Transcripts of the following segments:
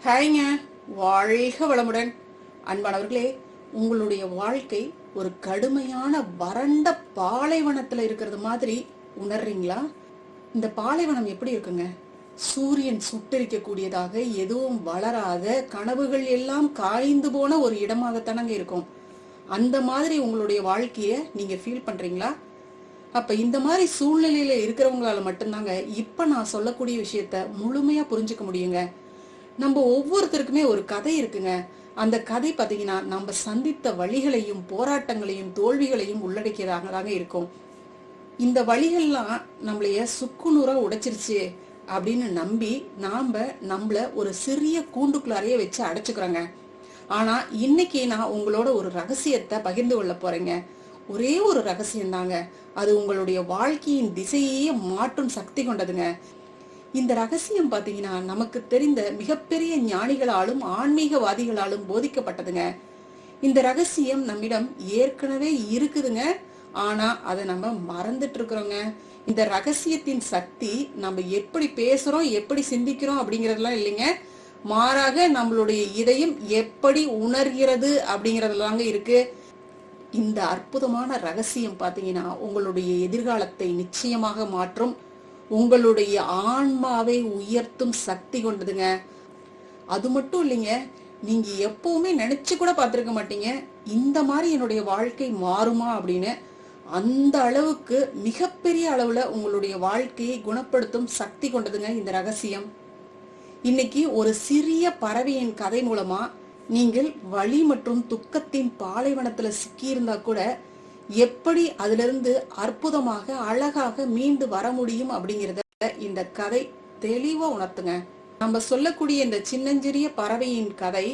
ஹாய்ங்க, வாழ்க வளமுடன். அன்பானவர்களே, உங்களுடைய வாழ்க்கை ஒரு கடுமையான வறண்ட பாலைவனத்துல இருக்கிறது மாதிரி உணர்றீங்களா? இந்த பாலைவனம் எப்படி இருக்குங்க? சூரியன் சுட்டரிக்க கூடியதாக, எதுவும் வளராத, கனவுகள் எல்லாம் காய்ந்து போன ஒரு இடமாகத்தானங்க இருக்கும். அந்த மாதிரி உங்களுடைய வாழ்க்கைய நீங்க ஃபீல் பண்றீங்களா? அப்ப இந்த மாதிரி சூழ்நிலையில இருக்கிறவங்களால மட்டும்தாங்க இப்ப நான் சொல்லக்கூடிய விஷயத்த முழுமையா புரிஞ்சுக்க முடியுங்க. நம்ம ஒவ்வொருத்தருக்குமே ஒரு கதை இருக்குங்க. அந்த கதை பாத்தீங்கன்னா நம்ம சந்தித்த வழிகளையும் போராட்டங்களையும் தோல்விகளையும் உள்ளடக்கியதாக தாங்க இருக்கும். இந்த வழிகள்லாம் நம்மளைய சுக்குநூறா உடைச்சிருச்சு அப்படின்னு நம்பி நம்மள ஒரு சிறிய கூண்டுக்குள்ளாரையே வச்சு அடைச்சுக்கிறோங்க. ஆனா இன்னைக்கு நான் உங்களோட ஒரு ரகசியத்தை பகிர்ந்து கொள்ள போறேங்க. ஒரே ஒரு ரகசியம் தாங்க, அது உங்களுடைய வாழ்க்கையின் திசையே மாற்றும் சக்தி கொண்டதுங்க. இந்த ரகசியம் பாத்தீங்கன்னா நமக்கு தெரிந்த மிகப்பெரிய ஞானிகளாலும் ஆன்மீகவாதிகளாலும் போதிக்கப்பட்டதுங்க. இந்த ரகசியம் நம்மிடம் ஏற்கனவே இருக்குதுங்க. ஆனா அதை நம்ம மறந்துட்டு இருக்கிறோங்க. இந்த ரகசியத்தின் சக்தி நம்ம எப்படி பேசுறோம், எப்படி சிந்திக்கிறோம் அப்படிங்கறதுலாம் இல்லைங்க. மாறாக நம்மளுடைய இதயம் எப்படி உணர்கிறது அப்படிங்கறதுலாங்க இருக்கு. இந்த அற்புதமான ரகசியம் பாத்தீங்கன்னா உங்களுடைய எதிர்காலத்தை நிச்சயமாக மாற்றும், உங்களுடைய ஆன்மாவை உயர்த்தும் சக்தி கொண்டதுங்க. அது மட்டும் இல்லைங்க, நீங்க எப்பவுமே நினைச்சு கூட பார்த்திருக்க மாட்டீங்க இந்த மாதிரி என்னுடைய வாழ்க்கை மாறுமா அப்படின்னு. அந்த அளவுக்கு மிகப்பெரிய அளவுல உங்களுடைய வாழ்க்கையை குணப்படுத்தும் சக்தி கொண்டதுங்க இந்த ரகசியம். இன்னைக்கு ஒரு சிறிய பறவையின் கதை மூலமா நீங்கள் வலி மற்றும் துக்கத்தின் பாலைவனத்துல சிக்கியிருந்தா கூட எப்படி அதிலிருந்து அற்புதமாக அழகாக மீண்டு வர முடியும் அப்படிங்கறத இந்த கதை தெளிவா உணர்த்துங்க. நம்ம சொல்லக்கூடிய இந்த சின்னஞ்சிறிய பறவையின் கதை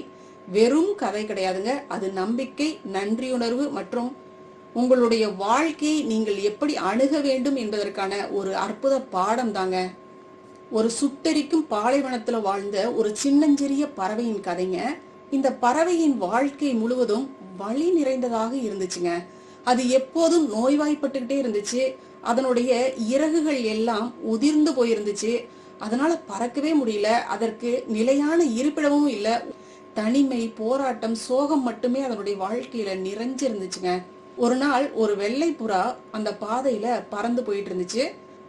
வெறும் கதை கிடையாதுங்க. அது நம்பிக்கை, நன்றியுணர்வு மற்றும் உங்களுடைய வாழ்க்கையை நீங்கள் எப்படி அணுக வேண்டும் என்பதற்கான ஒரு அற்புத பாடம் தாங்க. ஒரு சுட்டெரிக்கும் பாலைவனத்துல வாழ்ந்த ஒரு சின்னஞ்சிறிய பறவையின் கதைங்க. இந்த பறவையின் வாழ்க்கை முழுவதும் வலி நிறைந்ததாக இருந்துச்சுங்க. அது எப்போதும் நோய்வாய்ப்பட்டுக்கிட்டே இருந்துச்சு. அதனுடைய இறகுகள் எல்லாம் உதிர்ந்து போயிருந்துச்சு. அதனால பறக்கவே முடியல. அதற்கு நிலையான இருப்பிடமும் இல்ல. தனிமை, போராட்டம், சோகம் மட்டுமே அதனுடைய வாழ்க்கையில நிறைஞ்சு இருந்துச்சுங்க. ஒரு நாள் ஒரு வெள்ளை புறா அந்த பாதையில பறந்து போயிட்டு இருந்துச்சு.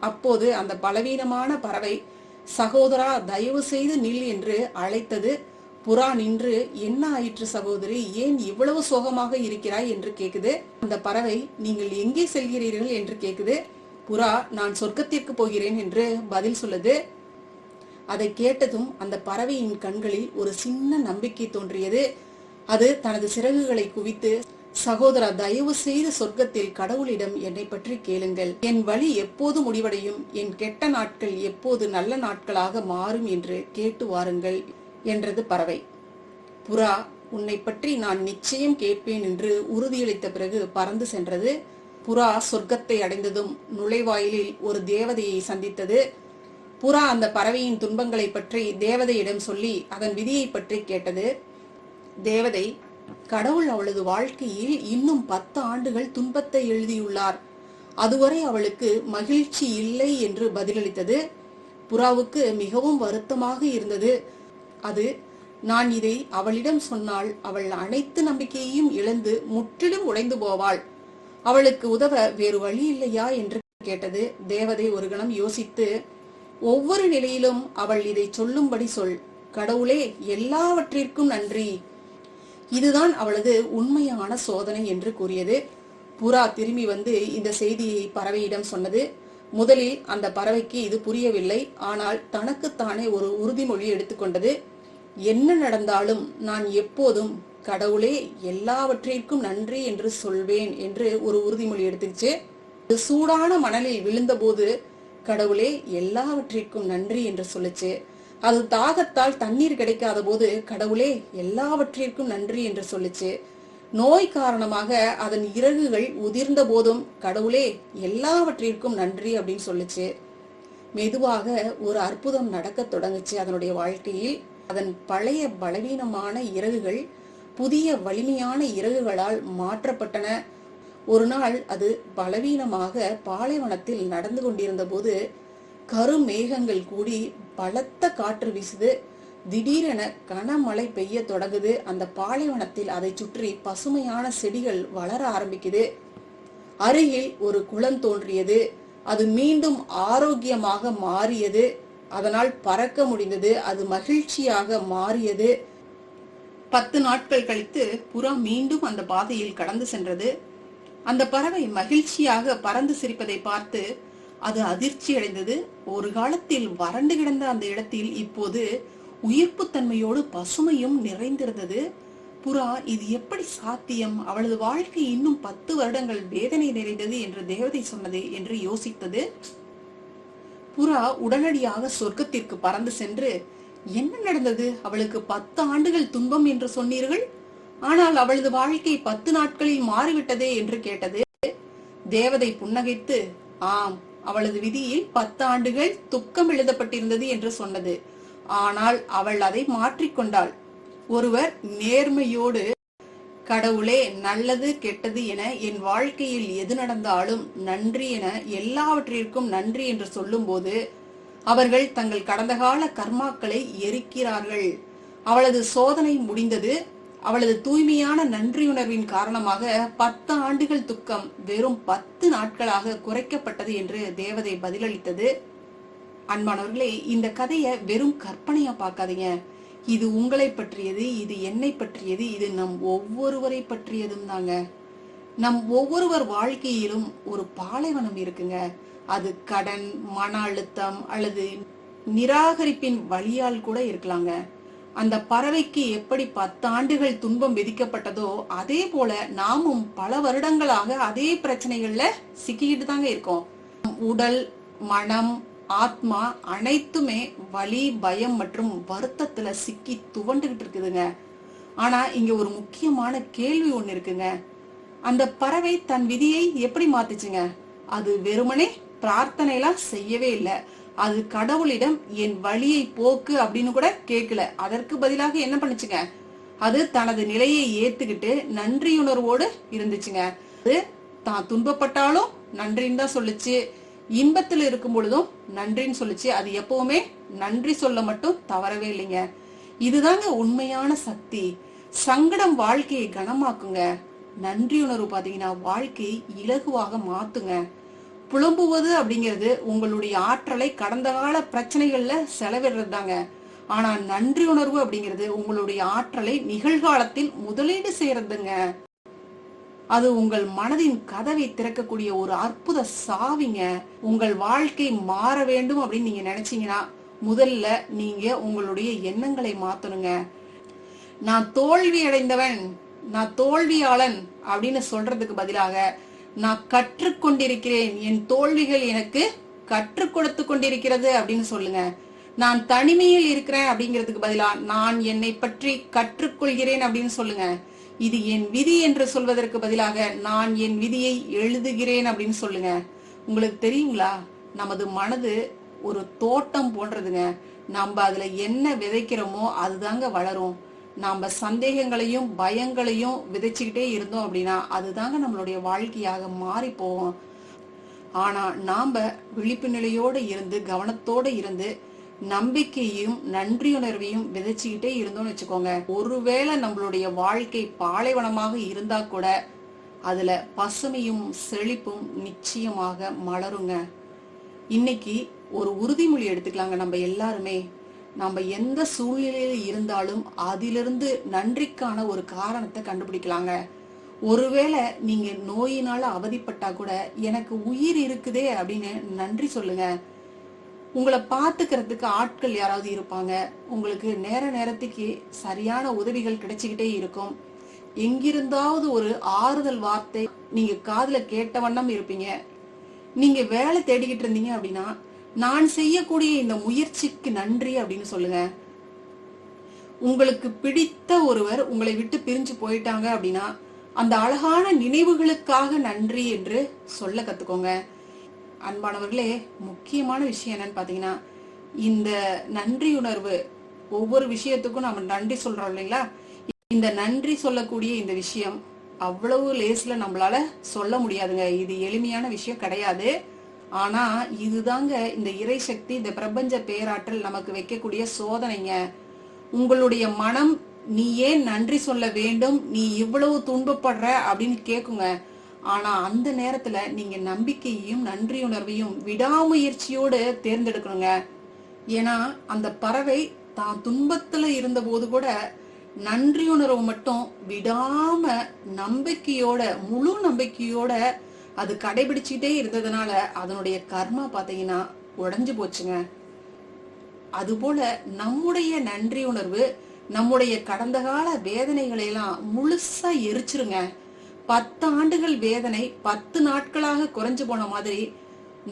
அப்போது அந்த பலவீனமான பறவை, சகோதரா தயவு செய்து நில் என்று அழைத்தது. புறா நின்று, என்ன ஆயிற்று சகோதரி, ஏன் இவ்வளவு சோகமாக இருக்கிறாய் என்று கேக்குது. அந்த பறவை, நீங்கள் எங்கே செல்கிறீர்கள் என்று கேக்குது. புறா, நான் சொர்க்கத்திற்கு போகிறேன் என்று பதில் சொல்லுது. அதை கேட்டதும் அந்த பறவையின் கண்களில் ஒரு சின்ன நம்பிக்கை தோன்றியது. அது தனது சிறகுகளை குவித்து, சகோதரா தயவு செய்து சொர்க்கத்தில் கடவுளிடம் என்னை பற்றி கேளுங்கள். என் வழி எப்போது முடிவடையும், என் கெட்ட நாட்கள் எப்போது நல்ல நாட்களாக மாறும் என்று கேட்டு வாருங்கள் என்றது பறவை. புறா, உன்னை பற்றி நான் நிச்சயம் கேட்பேன் என்று உறுதியளித்த பிறகு பறந்து சென்றது. புறா சொர்க்கத்தை அடைந்ததும் நுழைவாயிலில் ஒரு தேவதையை சந்தித்தது. புறா அந்த பறவையின் துன்பங்களை பற்றி தேவதையிடம் சொல்லி அதன் விதியை பற்றி கேட்டது. தேவதை, கடவுள் அவளது வாழ்க்கையில் இன்னும் 10 ஆண்டுகள் துன்பத்தை எழுதியுள்ளார், அதுவரை அவளுக்கு மகிழ்ச்சி இல்லை என்று பதிலளித்தது. புறாவுக்கு மிகவும் வருத்தமாக இருந்தது. அது, நான் இதை அவளிடம் சொன்னால் அவள் அனைத்து நம்பிக்கையையும் இழந்து முற்றிலும் உடைந்து போவாள், அவளுக்கு உதவ வேறு வழி இல்லையா என்று கேட்டது. தேவதை ஒரு கணம் யோசித்து, ஒவ்வொரு நிலையிலும் அவள் இதை சொல்லும்படி சொல், கடவுளே எல்லாவற்றிற்கும் நன்றி, இதுதான் அவளது உண்மையான சோதனை என்று கூறியது. புறா திரும்பி வந்து இந்த செய்தியை பறவையிடம் சொன்னது. முதலில் அந்த பறவைக்கு இது புரியவில்லை. ஆனால் தனக்குத்தானே ஒரு உறுதிமொழி எடுத்துக்கொண்டது. என்ன நடந்தாலும் நான் எப்போதும் கடவுளே எல்லாவற்றிற்கும் நன்றி என்று சொல்வேன் என்று ஒரு உறுதிமொழி எடுத்துச்சு. சூடான மணலில் விழுந்த போது கடவுளே எல்லாவற்றிற்கும் நன்றி என்று சொல்லுச்சு. அது தாகத்தால் தண்ணீர் கிடைக்காத போது கடவுளே எல்லாவற்றிற்கும் நன்றி என்று சொல்லுச்சு. நோய் காரணமாக அதன் இறகுகள் உதிர்ந்த போதும் கடவுளே எல்லாவற்றிற்கும் நன்றி அப்படின்னு சொல்லுச்சு. மெதுவாக ஒரு அற்புதம் நடக்க தொடங்குச்சு அதனுடைய வாழ்க்கையில். அதன் பழைய பலவீனமான இறகுகள் புதிய வலிமையான இறகுகளால் மாற்றப்பட்டன. ஒரு நாள் அது பலவீனமாக பாலைவனத்தில் நடந்து கொண்டிருந்த போது கருமேகங்கள் கூடி பலத்த காற்று வீசுது. திடீரென கனமழை பெய்ய தொடங்குது. அந்த பாலைவனத்தில் அதை சுற்றி பசுமையான செடிகள் வளர ஆரம்பிக்குது. அருகில் ஒரு குளம் தோன்றியது. அது மீண்டும் ஆரோக்கியமாக மாறியது. அதனால் பறக்க முடிந்தது. அது மகிழ்ச்சியாக மாறியது. 10 நாட்கள் கழித்து புறா மீண்டும் அந்த பாதையில் கடந்து சென்றது. அந்த பறவை மகிழ்ச்சியாக பறந்து சிரிப்பதை பார்த்து அது அதிர்ச்சி அடைந்தது. ஒரு காலத்தில் வறண்டு கிடந்த அந்த இடத்தில் இப்போது உயிர்ப்பு தன்மையோடு பசுமையும் நிறைந்திருந்தது. புறா, இது எப்படி சாத்தியம்? அவளது வாழ்க்கை இன்னும் 10 வருடங்கள் வேதனை நிறைந்தது என்று தேவதை சொன்னது என்று யோசித்தது. புறா உடனடியாக சொர்க்கத்திற்கு பறந்து சென்று, என்ன நடந்தது? அவளுக்கு 10 ஆண்டுகள் துன்பம் என்று சொன்னீர்கள், ஆனால் அவளது வாழ்க்கை 10 நாட்களில் மாறிவிட்டதே என்று கேட்டது. தேவதை புன்னகைத்து, ஆம், அவளது விதியில் 10 ஆண்டுகள் துக்கம் எழுதப்பட்டிருந்தது என்று சொன்னது. ஆனால் அவள் அதை மாற்றிக்கொண்டாள். ஒருவர் நேர்மையோடு, கடவுளே, நல்லது கெட்டது என என் வாழ்க்கையில் எது நடந்தாலும் நன்றி என, எல்லாவற்றிற்கும் நன்றி என்று சொல்லும் போது அவர்கள் தங்கள் கடந்த கால கர்மாக்களை எரிக்கிறார்கள். அவளது சோதனை முடிந்தது. அவளது தூய்மையான நன்றியுணர்வின் காரணமாக 10 ஆண்டுகள் துக்கம் வெறும் 10 நாட்களாக குறைக்கப்பட்டது என்று தேவதை பதிலளித்தது. அன்பானவர்களே, இந்த கதையை வெறும் கற்பனையா பார்க்காதீங்க. இது உங்களை பற்றியது, இது என்னை பற்றியது, இது நம் ஒவ்வொருவரை பற்றியதும் தாங்க. நம் ஒவ்வொருவர் வாழ்க்கையிலும் ஒரு பாலைவனம் இருக்குங்க. அது கடன், மன அழுத்தம் அல்லது நிராகரிப்பின் வழியால் கூட இருக்கலாங்க. அந்த பறவைக்கு எப்படி 10 ஆண்டுகள் துன்பம் விதிக்கப்பட்டதோ அதே போல நாமும் பல வருடங்களாக அதே பிரச்சனைகள்ல சிக்கிக்கிட்டு தாங்க இருக்கோம். உடல், மனம், ஆத்மா அனைத்துமே வலி, பயம் மற்றும் வருத்தத்துல சிக்கி துவண்டுகிட்டு இருக்குதுங்க. ஆனா இங்க ஒரு முக்கியமான கேள்வி ஒண்ணு இருக்குங்க. அந்த பறவை தன் விதியை எப்படி மாத்துச்சுங்க? அது வெறுமனே பிரார்த்தனை எல்லாம் செய்யவே இல்லை. அது கடவுளிடம் என் வலியை போக்கு அப்படின்னு கூட கேட்கல. அதற்கு பதிலாக என்ன பண்ணுச்சுங்க? அது தனது நிலையை ஏத்துக்கிட்டு நன்றியுணர்வோடு இருந்துச்சுங்க. அது தான் துன்பப்பட்டாலும் நன்றின்னு தான் சொல்லுச்சு, இன்பத்தில் இருக்கும் பொழுதும் நன்றின்னு சொல்லுச்சு. அது எப்பவுமே நன்றி சொல்ல மட்டும் தவறவே இல்லைங்க. இதுதாங்க உண்மையான சக்தி. சங்கடம் வாழ்க்கையை கனமாக்குங்க. நன்றியுணர்வு பாத்தீங்கன்னா வாழ்க்கையை இலகுவாக மாத்துங்க. புலம்புவது அப்படிங்கிறது உங்களுடைய ஆற்றலை கடந்த கால பிரச்சனைகள்ல செலவிடுறது தாங்க. ஆனா நன்றி உணர்வு அப்படிங்கிறது உங்களுடைய ஆற்றலை நிகழ்காலத்தில் முதலீடு செய்யறதுங்க. அது உங்கள் மனதின் கதவை திறக்கக்கூடிய ஒரு அற்புத சாவிங்க. உங்கள் வாழ்க்கை மாற வேண்டும் அப்படின்னு நீங்க நினைச்சீங்கன்னா முதல்ல நீங்க உங்களுடைய எண்ணங்களை மாத்தணுங்க. நான் தோல்வி அடைந்தவன், நான் தோல்வியாளன் அப்படின்னு சொல்றதுக்கு பதிலாக நான் கற்றுக்கொண்டிருக்கிறேன், என் தோல்விகள் எனக்கு கற்றுக் கொடுத்து கொண்டிருக்கிறது அப்படின்னு சொல்லுங்க. நான் தனிமையில் இருக்கிறேன் அப்படிங்கிறதுக்கு பதிலா நான் என்னை பற்றி கற்றுக்கொள்கிறேன் அப்படின்னு சொல்லுங்க. இது என் விதி என்று சொல்வதற்கு பதிலாக நான் என் விதியை எழுதுகிறேன் அப்படின்னு சொல்லுங்க. உங்களுக்கு தெரியுங்களா, நமது மனது ஒரு தோட்டம் போன்றதுங்க. நம்ம அதுல என்ன விதைக்கிறோமோ அதுதாங்க வளரும். நாம சந்தேகங்களையும் பயங்களையும் விதைச்சுக்கிட்டே இருந்தோம் அப்படின்னா அதுதாங்க நம்மளுடைய வாழ்க்கையாக மாறி போவோம். ஆனா நாம விழிப்பு நிலையோடு இருந்து, கவனத்தோடு இருந்து, நம்பிக்கையும் நன்றியுணர்வையும் விதைச்சுக்கிட்டே இருந்தோம்னு வச்சுக்கோங்க, ஒருவேளை நம்மளுடைய வாழ்க்கை பாலைவனமாக இருந்தா கூட அதுல பசுமையும் செழிப்பும் நிச்சயமாக மலருங்க. இன்னைக்கு ஒரு உறுதிமொழி எடுத்துக்கலாங்க. நம்ம எல்லாருமே நம்ம எந்த சூழ்நிலையில இருந்தாலும் அதிலிருந்து நன்றிக்கான ஒரு காரணத்தை கண்டுபிடிக்கலாங்க. ஒருவேளை நீங்க நோயினால அவதிப்பட்டா கூட எனக்கு உயிர் இருக்குதே அப்படின்னு நன்றி சொல்லுங்க. உங்களை பார்த்துக்கிறதுக்கு ஆட்கள் யாராவது இருப்பாங்க. உங்களுக்கு நேரத்துக்கு சரியான உதவிகள் கிடைச்சுக்கிட்டே இருக்கும். எங்கிருந்தாவது ஒரு ஆறுதல் வார்த்தை நீங்க காதுல கேட்ட வண்ணம் இருப்பீங்க. நீங்க வேலை தேடிக்கிட்டு இருந்தீங்க அப்படின்னா நான் செய்யக்கூடிய இந்த முயற்சிக்கு நன்றி அப்படின்னு சொல்லுங்க. உங்களுக்கு பிடித்த ஒருவர் உங்களை விட்டு பிரிஞ்சு போயிட்டாங்க அப்படின்னா அந்த அழகான நினைவுகளுக்காக நன்றி என்று சொல்ல கத்துக்கோங்க. அன்பானவர்களே, முக்கியமான விஷயம் என்னன்னு பாத்தீங்கன்னா, இந்த நன்றியுணர்வு, ஒவ்வொரு விஷயத்துக்கும் நம்ம நன்றி சொல்றோம் இல்லைங்களா, இந்த நன்றி சொல்லக்கூடிய இந்த விஷயம் அவ்வளவு லேஸ்ல நம்மளால சொல்ல முடியாதுங்க. இது எளிமையான விஷயம் கிடையாது. ஆனா இதுதாங்க இந்த இறை சக்தி, இந்த பிரபஞ்ச பேராற்றல் நமக்கு வைக்கக்கூடிய சோதனைங்க. உங்களுடைய மனம் நீ ஏன் நன்றி சொல்ல வேண்டும், நீ இவ்வளவு துன்பப்படுற அப்படின்னு கேக்குங்க. ஆனா அந்த நேரத்துல நீங்க நம்பிக்கையையும் நன்றியுணர்வையும் விடாமுயற்சியோடு தேர்ந்தெடுக்கணுங்க. ஏன்னா அந்த பறவை தான் துன்பத்துல இருந்த போது கூட நன்றியுணர்வு மட்டும் விடாம நம்பிக்கையோட, முழு நம்பிக்கையோட அது கடைபிடிச்சுட்டே இருந்ததுனால அதனுடைய கர்மா பாத்தீங்கன்னா உடைஞ்சு போச்சுங்க. அதுபோல நம்முடைய நன்றி உணர்வு நம்முடைய கடந்த கால வேதனைகளை எல்லாம் முழுசா எரிச்சிருங்க. 10 ஆண்டுகள் வேதனை 10 நாட்களாக குறைஞ்சு போன மாதிரி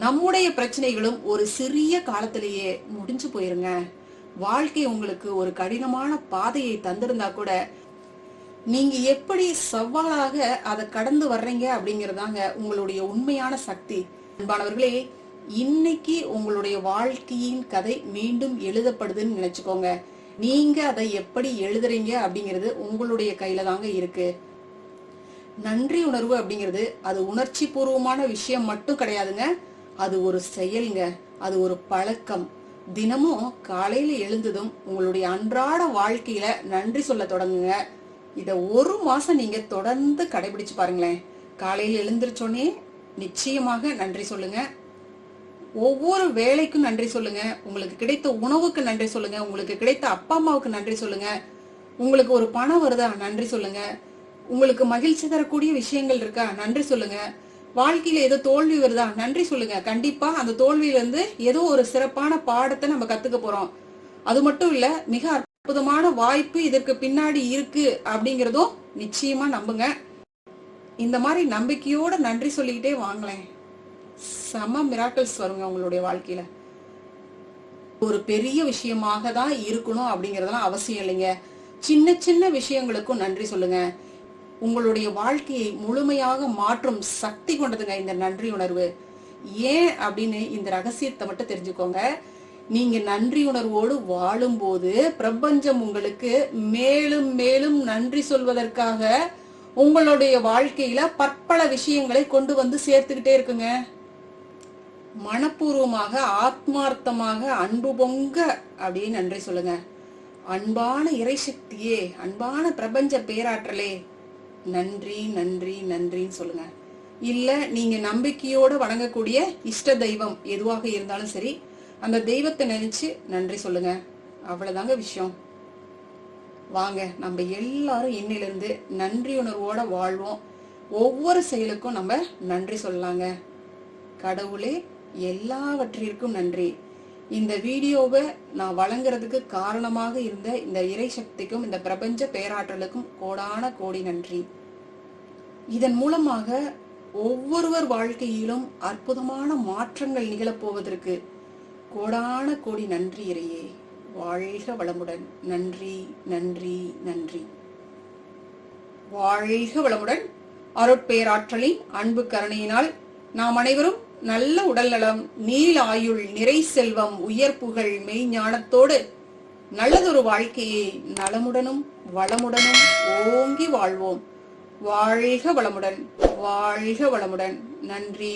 நம்முடைய பிரச்சனைகளும் ஒரு சிறிய காலத்திலேயே முடிஞ்சு போயிருங்க. வாழ்க்கை உங்களுக்கு ஒரு கடினமான பாதையை தந்திருந்தா கூட நீங்க எப்படி சவாலாக அதை கடந்து வர்றீங்க அப்படிங்கறதாங்க உங்களுடைய உண்மையான சக்தி. அன்பானவர்களே, இன்னைக்கு உங்களுடைய வாழ்க்கையின் கதை மீண்டும் எழுதப்படுதுன்னு நினைச்சுக்கோங்க. நீங்க அதை எப்படி எழுதுறீங்க அப்படிங்கிறது உங்களுடைய கையில தாங்க இருக்கு. நன்றி உணர்வு அப்படிங்கிறது அது உணர்ச்சி பூர்வமான விஷயம் மட்டும் கிடையாதுங்க. அது ஒரு செயல்ங்க, அது ஒரு பழக்கம். தினமும் காலையில எழுந்ததும் உங்களுடைய அன்றாட வாழ்க்கையில நன்றி சொல்ல தொடங்குங்க. இத 1 மாசம் நீங்க தொடர்ந்து கடைபிடிச்சு பாருங்களேன். காலையில எழுந்திருச்சோன்னே நிச்சயமாக நன்றி சொல்லுங்க. ஒவ்வொரு வேலைக்கும் நன்றி சொல்லுங்க. உங்களுக்கு கிடைத்த உணவுக்கு நன்றி சொல்லுங்க. உங்களுக்கு கிடைத்த அப்பா அம்மாவுக்கு நன்றி சொல்லுங்க. உங்களுக்கு ஒரு பணம் வருதா, நன்றி சொல்லுங்க. உங்களுக்கு மகிழ்ச்சி தரக்கூடிய விஷயங்கள் இருக்கா, நன்றி சொல்லுங்க. வாழ்க்கையில ஏதோ தோல்வி வருதா, நன்றி சொல்லுங்க. கண்டிப்பா அந்த தோல்வியில இருந்து ஏதோ ஒரு சிறப்பான பாடத்தை நம்ம கத்துக்க போறோம். அது மட்டும் இல்ல, மிக அற்புதமான வாய்ப்பு இதற்கு பின்னாடி இருக்கு அப்படிங்கறதும் நிச்சயமா நம்புங்க. இந்த மாதிரி நம்பிக்கையோட நன்றி சொல்லிக்கிட்டே வாங்களேன். செம மிராக்கிள்ஸ் வருங்க உங்களுடைய வாழ்க்கையில. ஒரு பெரிய விஷயமாக தான் இருக்கணும் அப்படிங்கறதெல்லாம் அவசியம் இல்லைங்க. சின்ன சின்ன விஷயங்களுக்கும் நன்றி சொல்லுங்க. உங்களுடைய வாழ்க்கையை முழுமையாக மாற்றும் சக்தி கொண்டதுங்க இந்த நன்றி உணர்வு. ஏன் அப்படின்னு இந்த ரகசியத்தை மட்டும் தெரிஞ்சுக்கோங்க. நீங்க நன்றி உணர்வோடு வாழும் போது பிரபஞ்சம் உங்களுக்கு மேலும் மேலும் நன்றி சொல்வதற்காக உங்களுடைய வாழ்க்கையில பற்பல விஷயங்களை கொண்டு வந்து சேர்த்துக்கிட்டே இருக்குங்க. மனப்பூர்வமாக, ஆத்மார்த்தமாக, அன்பு பொங்க அப்படியே நன்றி சொல்லுங்க. அன்பான இறைசக்தியே, அன்பான பிரபஞ்ச பேராற்றலே, நன்றி நன்றி நன்றின்னு சொல்லுங்க. இல்ல நீங்க நம்பிக்கையோட வணங்கக்கூடிய இஷ்ட தெய்வம் எதுவாக இருந்தாலும் சரி, அந்த தெய்வத்தை நினைச்சு நன்றி சொல்லுங்க. அவ்வளவுதாங்க விஷயம். வாங்க நம்ம எல்லாரும் இன்னிலிருந்து நன்றி உணர்வோட வாழ்வோம். ஒவ்வொரு செயலுக்கும் நம்ம நன்றி சொல்லலாங்க. கடவுளே, எல்லாவற்றிற்கும் நன்றி. இந்த வீடியோவை நான் வழங்குறதுக்கு காரணமாக இருந்த இந்த இறை சக்திக்கும் இந்த பிரபஞ்ச பேராற்றலுக்கும் கோடான கோடி நன்றி. இதன் மூலமாக ஒவ்வொருவர் வாழ்க்கையிலும் அற்புதமான மாற்றங்கள் நிகழப்போவதற்கு கோடான கோடி நன்றி இறையே. வாழ்க வளமுடன். நன்றி நன்றி நன்றி. வாழ்க வளமுடன். அருட்பேராற்றலின் அன்பு கருணையினால் நாம் அனைவரும் நல்ல உடல் நலம், நீள் ஆயுள், நிறை செல்வம், உயர் புகழ், மெய் ஞானத்தோடு நல்லதொரு வாழ்க்கையை நலமுடனும் வளமுடனும் ஓங்கி வாழ்வோம். வாழ்க வளமுடன். வாழ்க வளமுடன். நன்றி